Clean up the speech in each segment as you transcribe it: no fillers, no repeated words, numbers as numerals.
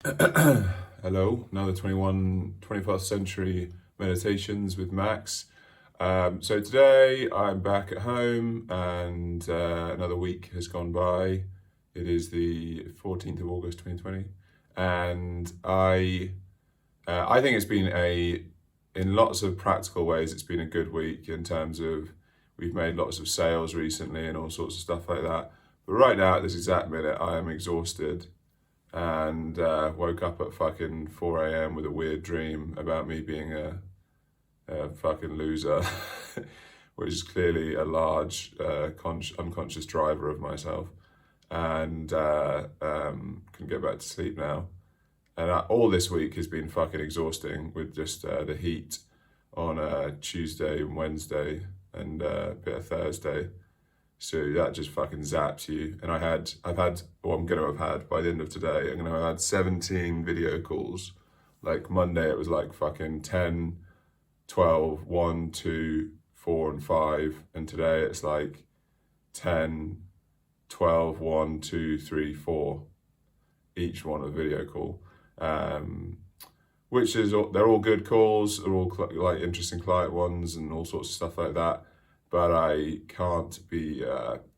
Hello, another 21st century meditations with Max. So today I'm back at home and another week has gone by. It is the 14th of August 2020. And I think it's been in lots of practical ways, it's been a good week in terms of we've made lots of sales recently and all sorts of stuff like that. But right now, at this exact minute, I am exhausted and woke up at fucking 4 a.m. with a weird dream about me being a fucking loser, which is clearly a large unconscious driver of myself, and can get back to sleep now. And all this week has been fucking exhausting with just the heat on Tuesday and Wednesday and a bit of Thursday. So that just fucking zaps you. And I'm going to have had, by the end of today, I'm going to have had 17 video calls. Like Monday, it was like fucking 10, 12, 1, 2, 4, and 5. And today it's like 10, 12, 1, 2, 3, 4. Each one a video call. Which is, they're all good calls. They're all like interesting client ones and all sorts of stuff like that. But I can't be,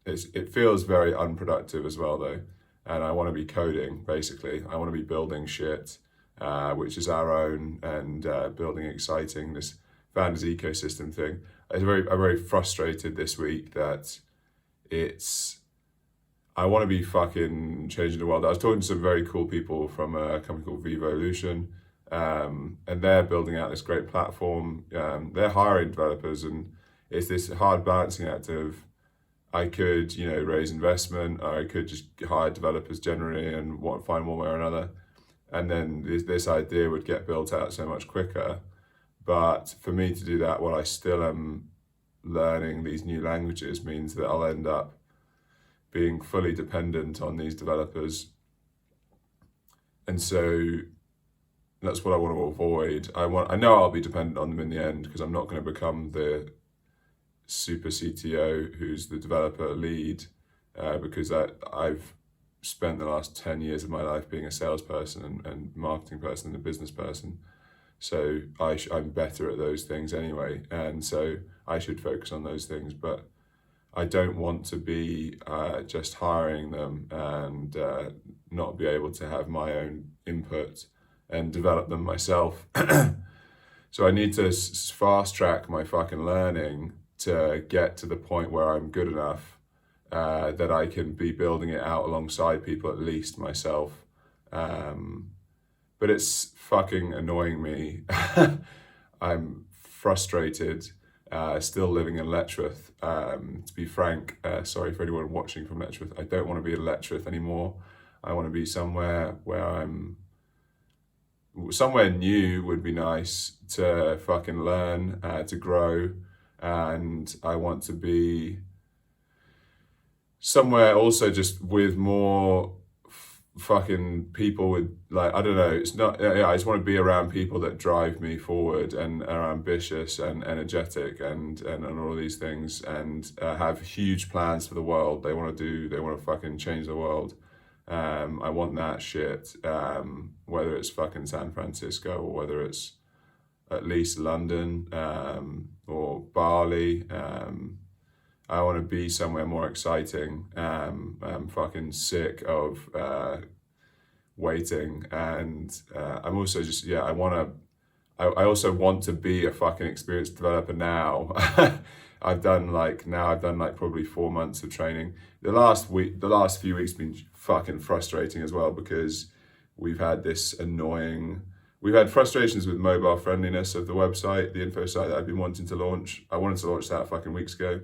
it feels very unproductive as well though. And I want to be coding, basically. I want to be building shit, which is our own, and building exciting, this founders ecosystem thing. I'm very frustrated this week that I want to be fucking changing the world. I was talking to some very cool people from a company called Vivolution, and they're building out this great platform. They're hiring developers, and it's this hard balancing act of I could, raise investment, or I could just hire developers generally and find one way or another. And then this idea would get built out so much quicker. But for me to do that while I still am learning these new languages means that I'll end up being fully dependent on these developers. And so that's what I want to avoid. I know I'll be dependent on them in the end because I'm not going to become the super CTO who's the developer lead, because I've spent the last 10 years of my life being a salesperson and marketing person and a business person. So I'm better at those things anyway. And so I should focus on those things, but I don't want to be just hiring them and not be able to have my own input and develop them myself. So I need to fast track my fucking learning to get to the point where I'm good enough that I can be building it out alongside people, at least myself. But it's fucking annoying me. I'm frustrated, still living in Letchworth. To be frank, sorry for anyone watching from Letchworth, I don't want to be in Letchworth anymore. I want to be somewhere somewhere new would be nice to fucking learn, to grow. And I want to be somewhere also just with more fucking people with, like, I don't know, it's not, I just want to be around people that drive me forward and are ambitious and energetic and all of these things, and have huge plans for the world. They want to fucking change the world. I want that shit, whether it's fucking San Francisco or whether it's at least London, or Bali. I want to be somewhere more exciting. I'm fucking sick of waiting, and I'm also just, I also want to be a fucking experienced developer now. I've done like probably 4 months of training. The last few weeks have been fucking frustrating as well, because we've had frustrations with mobile friendliness of the website, the info site that I've been wanting to launch. I wanted to launch that fucking weeks ago,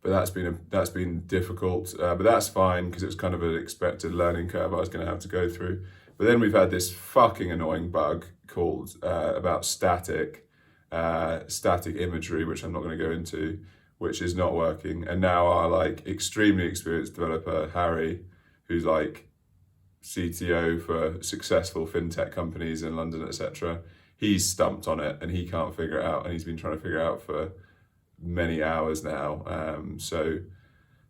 but that's been difficult. But that's fine because it was kind of an expected learning curve I was going to have to go through. But then we've had this fucking annoying bug called about static imagery, which I'm not going to go into, which is not working. And now our like extremely experienced developer Harry, who's like CTO for successful fintech companies in London, etc., he's stumped on it and he can't figure it out, and he's been trying to figure it out for many hours now. So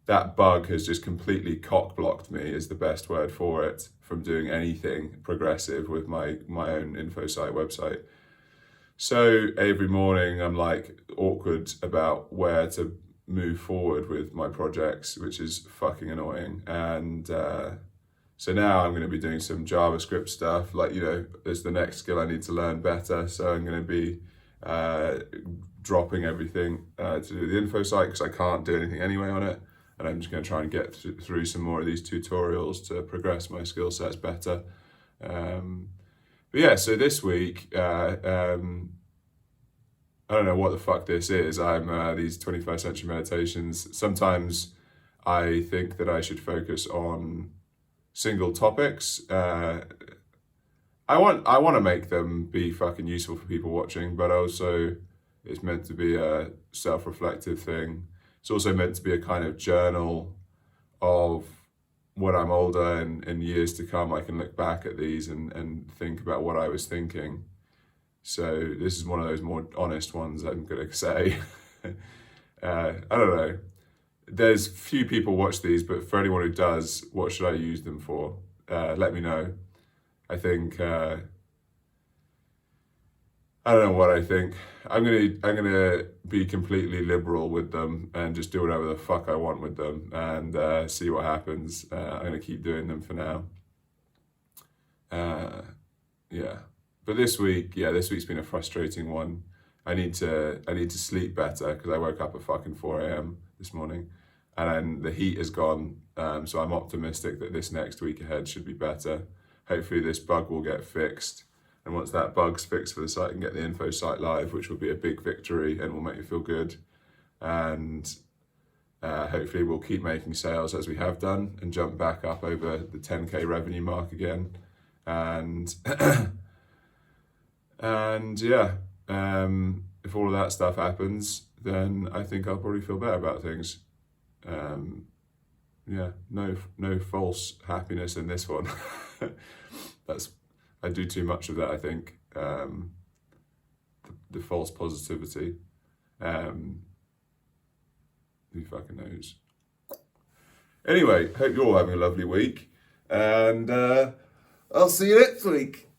that bug has just completely cock blocked me, is the best word for it, from doing anything progressive with my own info site website. So every morning I'm like awkward about where to move forward with my projects, which is fucking annoying. And so now I'm going to be doing some JavaScript stuff, like, there's the next skill I need to learn better. So I'm going to be dropping everything to do the info site because I can't do anything anyway on it. And I'm just going to try and get through some more of these tutorials to progress my skill sets better. But yeah, so this week, I don't know what the fuck this is. I'm these 21st century meditations. Sometimes I think that I should focus on single topics. I want to make them be fucking useful for people watching, but also it's meant to be a self-reflective thing. It's also meant to be a kind of journal of when I'm older and in years to come, I can look back at these and think about what I was thinking. So this is one of those more honest ones, I'm going to say. I don't know. There's few people watch these, but for anyone who does, what should I use them for? Let me know. I think I don't know what I think. I'm gonna be completely liberal with them and just do whatever the fuck I want with them and see what happens. I'm gonna keep doing them for now. Yeah, but this week's been a frustrating one. I need to sleep better because I woke up at fucking 4 a.m. this morning, and then the heat is gone. So I'm optimistic that this next week ahead should be better. Hopefully this bug will get fixed. And once that bug's fixed for the site, I can get the info site live, which will be a big victory and will make me feel good. And hopefully we'll keep making sales as we have done and jump back up over the 10K revenue mark again. And and yeah, if all of that stuff happens, then I think I'll probably feel better about things. Yeah, no false happiness in this one. I do too much of that, I think. The false positivity. Who fucking knows? Anyway, hope you're all having a lovely week. And I'll see you next week.